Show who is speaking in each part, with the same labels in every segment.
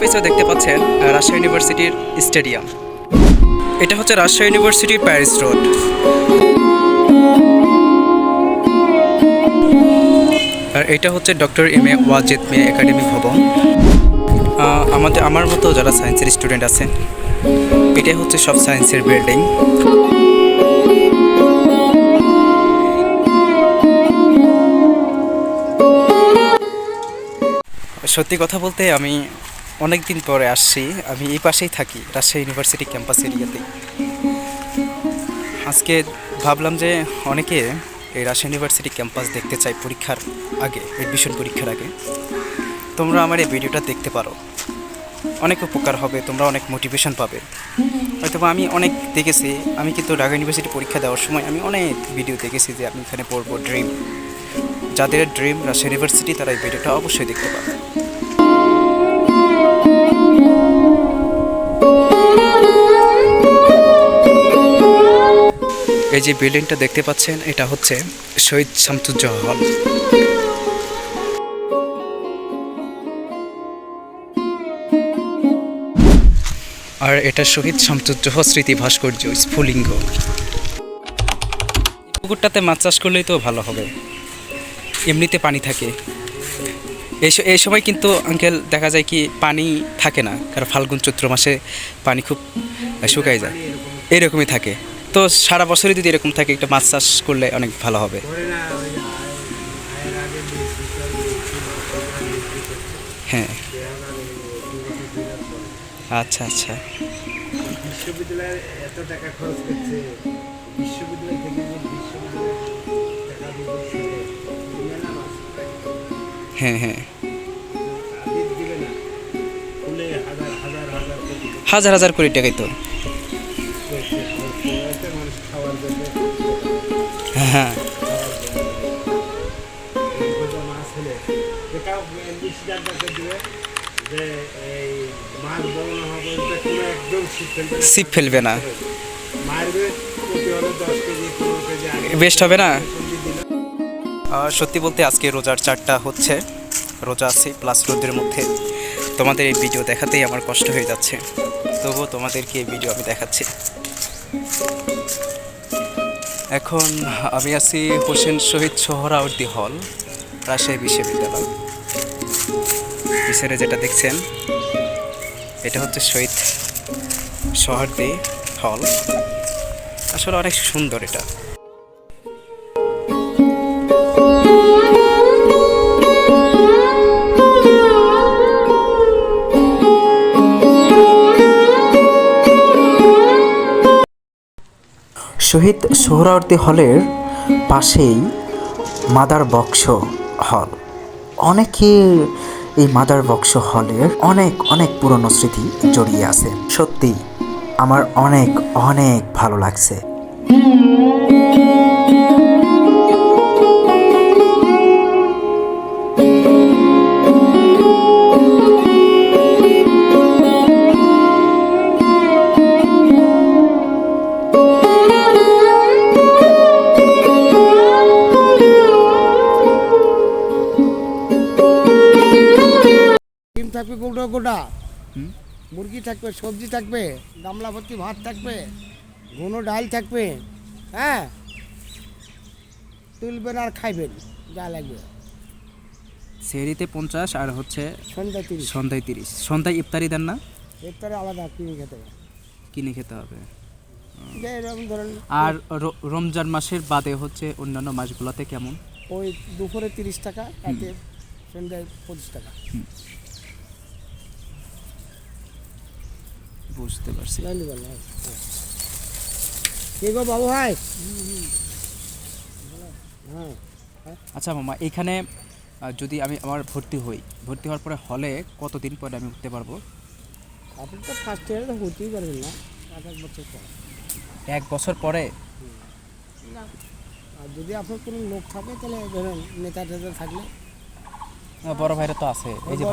Speaker 1: পিছনে দেখতে পাচ্ছেন রাজশাহী ইউনিভার্সিটির স্টেডিয়াম। এটা হচ্ছে রাজশাহী ইউনিভার্সিটির প্যারিস রোড। আর এটা হচ্ছে doctor M A. Wazed Miah academy ভবন। আমার মতো যারা সায়েন্সের স্টুডেন্ট আছেন, এটাই হচ্ছে সব সায়েন্সের বিল্ডিং। সত্যি কথা বলতে আমি অনেক দিন পরে আসছি। আমি এই পাশেই থাকি, রাজশাহী ইউনিভার্সিটি ক্যাম্পাস এরিয়াতেই। আজকে ভাবলাম যে অনেকে এই রাজশাহী ইউনিভার্সিটি ক্যাম্পাস দেখতে চাই পরীক্ষার আগে, এডমিশন পরীক্ষার আগে। তোমরা আমার এই ভিডিওটা দেখতে পারো, অনেক উপকার হবে, তোমরা অনেক মোটিভেশন পাবে। হয়তো আমি অনেক দেখেছি, আমি কিন্তু ঢাকা ইউনিভার্সিটি পরীক্ষা দেওয়ার সময় আমি অনেক ভিডিও দেখেছি যে আমি এখানে পড়বো, ড্রিম। যাদের ড্রিম রাজশাহী ইউনিভার্সিটি, তারা এই ভিডিওটা অবশ্যই দেখতে পাবে। এই যে বিল্ডিংটা দেখতে পাচ্ছেন, এটা হচ্ছে শহীদ শামসুজ্জোহা হল। আর এটা শহীদ শামসুজ্জোহা স্মৃতি ভাস্কর্য স্ফুলিঙ্গ। পুকুরটাতে মাছ চাষ করলেই তো ভালো হবে, এমনিতে পানি থাকে। এই সময় কিন্তু আঙ্কেল দেখা যায় কি পানি থাকে না, কারণ ফাল্গুন চৈত্র মাসে পানি খুব শুকায় যায়, এরকমই থাকে। তো সারা বছরই যদি এরকম থাকে, একটা মাছ চাষ করলে অনেক ভালো হবে। হ্যাঁ, আচ্ছা আচ্ছা।
Speaker 2: বিশ্ববিদ্যালয়ে এত টাকা খরচ করছে, বিশ্ববিদ্যালয় থেকে
Speaker 1: হ্যাঁ হ্যাঁ, হাজার হাজার কোটি টাকাই তো। হ্যাঁ, সিপ ফেলবে না, বেস্ট হবে না। সত্যি বলতে আজকে রোজার চারটা হচ্ছে, রোজা আছি প্লাস রোদের মধ্যে তোমাদের এই ভিডিও দেখাতেই আমার কষ্ট হয়ে যাচ্ছে, তবুও তোমাদেরকে এই ভিডিও আমি দেখাচ্ছি। এখন আমি আছি হোসেন শহীদ সোহরাওয়ার্দী হল, রাজশাহী বিশ্ববিদ্যালয়। পিছনে যেটা দেখছেন, এটা হচ্ছে শহীদ সোহরাওয়ার্দী হল। আসলে অনেক সুন্দর এটা। শহীদ সোহরাওয়ার্দী হলের পাশেই মাদার বক্স হল। অনেকের এই মাদার বক্স হলের অনেক অনেক পুরনো স্মৃতি জড়িয়ে আছে। সত্যি আমার অনেক অনেক ভালো লাগছে।
Speaker 2: থাকবে গোটা গোটা, মুরগি থাকবে, সবজি থাকবে, গামলা ভর্তি ভাত থাকবে, ঘন ডাল থাকবে। হ্যাঁ, তুলবেন আর খাইবেন যা লাগবে।
Speaker 1: সেহরিতে 50 আর হচ্ছে
Speaker 2: সন্ধ্যায় 30।
Speaker 1: সন্ধ্যায় 30। সন্ধ্যায় ইফতারি দেন না?
Speaker 2: ইফতারে আলাদা কিনে খেতে হবে।
Speaker 1: কিনে খেতে হবে।
Speaker 2: এরকম ধরেন।
Speaker 1: আর রমজান মাসের বাদে হচ্ছে অন্যান্য মাসগুলোতে কেমন?
Speaker 2: ওই দুপুরে 30 টাকা, রাতে সন্ধ্যায় 25 টাকা।
Speaker 1: বুঝতে পারছি।
Speaker 2: কে গো বাবু ভাই? হ্যাঁ,
Speaker 1: আচ্ছা মামা, এখানে যদি আমার ভর্তি হওয়ার পরে হলে কতদিন পরে আমি উঠতে পারবো?
Speaker 2: আপনি তো ফার্স্ট ইয়ারে হতেই পারবেন না, 1 বছর পর।
Speaker 1: 1 বছর পরে?
Speaker 2: না, আর যদি আপনার কোনো লোক থাকে, তাহলে ধরেন নেতা টেতা থাকলে।
Speaker 1: বড় ভাইরা তো আছে, এই যে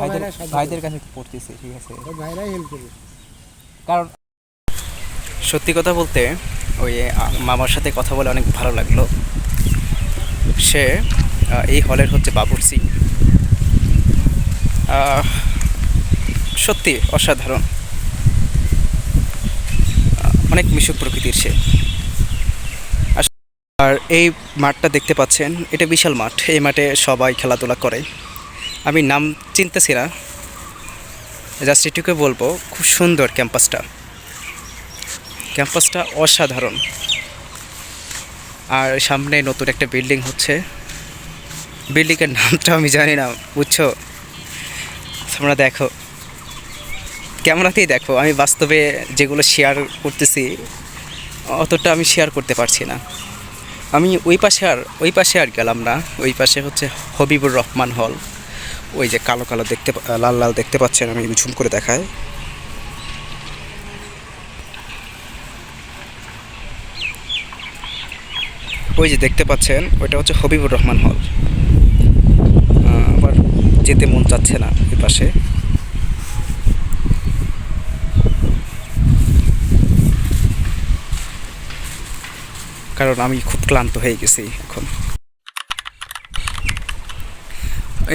Speaker 1: ভাইদের কাছে পড়তেছি, ঠিক আছে,
Speaker 2: ভাইরাই হেল্প করবে।
Speaker 1: কারণ সত্যি কথা বলতে ওই মামার সাথে কথা বলে অনেক ভালো লাগলো। সে এই হলের হচ্ছে বাবুর্চি। সত্যি অসাধারণ, অনেক মিশুক প্রকৃতির সে। আর এই মাঠটা দেখতে পাচ্ছেন, এটা বিশাল মাঠ। এই মাঠে সবাই খেলাধুলা করে। আমি নাম চিনতেছি না, জাস্ট এটুকু বলবো খুব সুন্দর ক্যাম্পাসটা, ক্যাম্পাসটা অসাধারণ। আর সামনে নতুন একটা বিল্ডিং হচ্ছে, বিল্ডিংয়ের নামটা আমি জানি না, বুঝছো? তোমরা দেখো, ক্যামেরাতেই দেখো, আমি বাস্তবে যেগুলো শেয়ার করতেছি অতটা আমি শেয়ার করতে পারছি না। আমি ওই পাশে আর গেলাম না। ওই পাশে হচ্ছে হবিবুর রহমান হল, ওই যে কালো কালো দেখতে লাল লাল দেখতে পাচ্ছেন, আমি ঝুম করে দেখাই। ওই যে দেখতে পাচ্ছেন, ওইটা হচ্ছে হবিবুর রহমান হল। আবার যেতে মন চাচ্ছে না ওই পাশে। কারণ আমি খুব ক্লান্ত হয়ে গেছি এখন।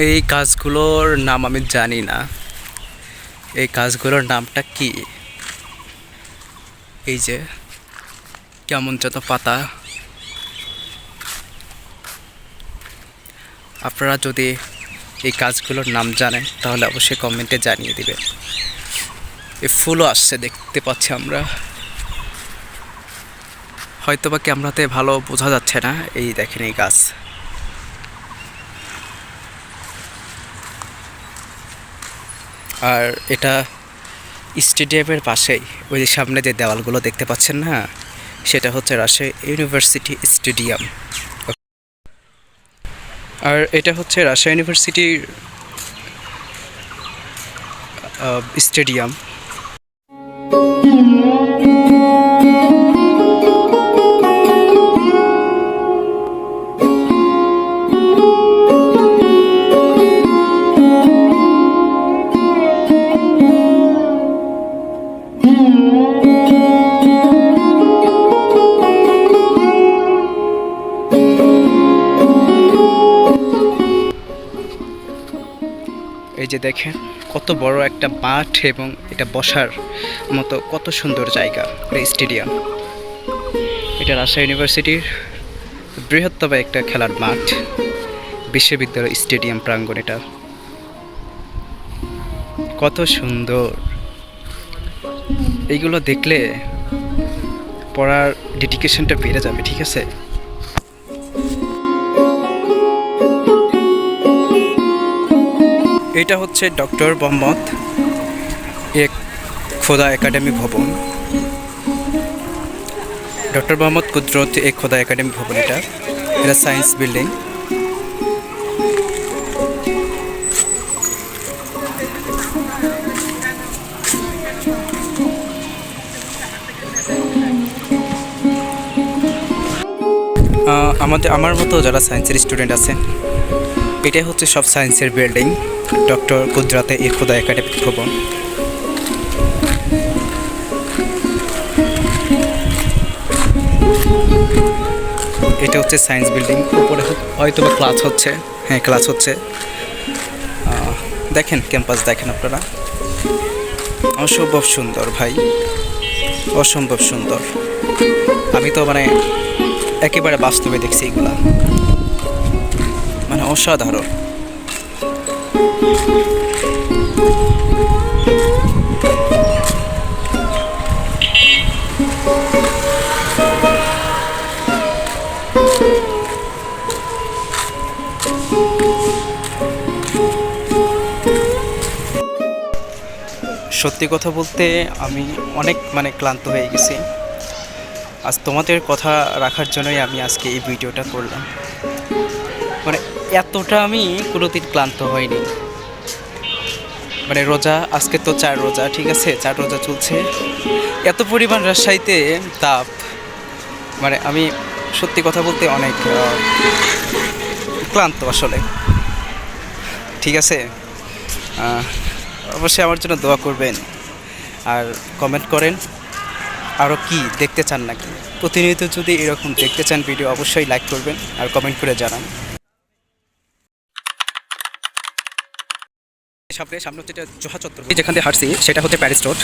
Speaker 1: এই গাছগুলোর নাম আমি জানি না, এই গাছগুলোর নামটা কি। এই যে কেমন যত পাতা। আপনারা যদি এই গাছগুলোর নাম জানেন তাহলে অবশ্যই কমেন্টে জানিয়ে দিবেন। এই ফুলও আসছে দেখতে পাচ্ছি আমরা, হয়তো বা ক্যামেরাতে ভালো বোঝা যাচ্ছে না। এই দেখেন এই গাছ, আর এটা স্টেডিয়ামের পাশেই, ওই যে সামনে যে দেওয়ালগুলো দেখতে পাচ্ছেন না, সেটা হচ্ছে রাজশাহী ইউনিভার্সিটি স্টেডিয়াম। আর এটা হচ্ছে রাজশাহী ইউনিভার্সিটির স্টেডিয়াম। এই যে দেখেন কত বড় একটা মাঠ, এবং এটা বসার মতো কত সুন্দর জায়গা, স্টেডিয়াম। এটা রাজশাহী ইউনিভার্সিটির বৃহত্তম একটা খেলার মাঠ, বিশ্ববিদ্যালয় স্টেডিয়াম প্রাঙ্গণ। এটা কত সুন্দর, এইগুলো দেখলে পড়ার ডেডিকেশনটা বেড়ে যাবে, ঠিক আছে? এটা হচ্ছে ডক্টর মোহাম্মদ এক খোদা একাডেমি ভবন, ডক্টর মোহাম্মদ কুদরত এক খোদা একাডেমি ভবন। এটা এটা সায়েন্স বিল্ডিং। আমার মতো যারা সায়েন্সের স্টুডেন্ট আছেন, এটাই হচ্ছে সব সায়েন্সের বিল্ডিং, ডক্টর কুদরতে এক খোদা একাডেমি ভবন। এটা হচ্ছে সায়েন্স বিল্ডিং, উপরে হয়তো বা ক্লাস হচ্ছে। হ্যাঁ, ক্লাস হচ্ছে। দেখেন ক্যাম্পাস, দেখেন আপনারা, অসম্ভব সুন্দর ভাই, অসম্ভব সুন্দর। আমি তো মানে একেবারে বাস্তবে দেখছি এগুলা, মানে অসাধারণ। সত্যি কথা বলতে আমি অনেক মানে ক্লান্ত হয়ে গেছি। আজ তোমাদের কথা রাখার জন্যই আমি আজকে এই ভিডিওটা করলাম। মানে এতটা আমি কোনোদিন ক্লান্ত হয়নি। মানে রোজা, আজকে তো 4 রোজা, ঠিক আছে, 4 রোজা চলছে। এত পরিমাণ রাজশাহীতে তাপ, মানে আমি সত্যি কথা বলতে অনেক ক্লান্ত আসলে, ঠিক আছে? অবশ্যই আমার জন্য দোয়া করবেন, আর কমেন্ট করেন আরও কি দেখতে চান নাকি। প্রতিনিয়ত যদি এরকম দেখতে চান ভিডিও, অবশ্যই লাইক করবেন আর কমেন্ট করে জানান। সামনে হচ্ছে এটা জোহা চত্বর, যেখান থেকে হাঁটছি সেটা হচ্ছে প্যারিস রোড।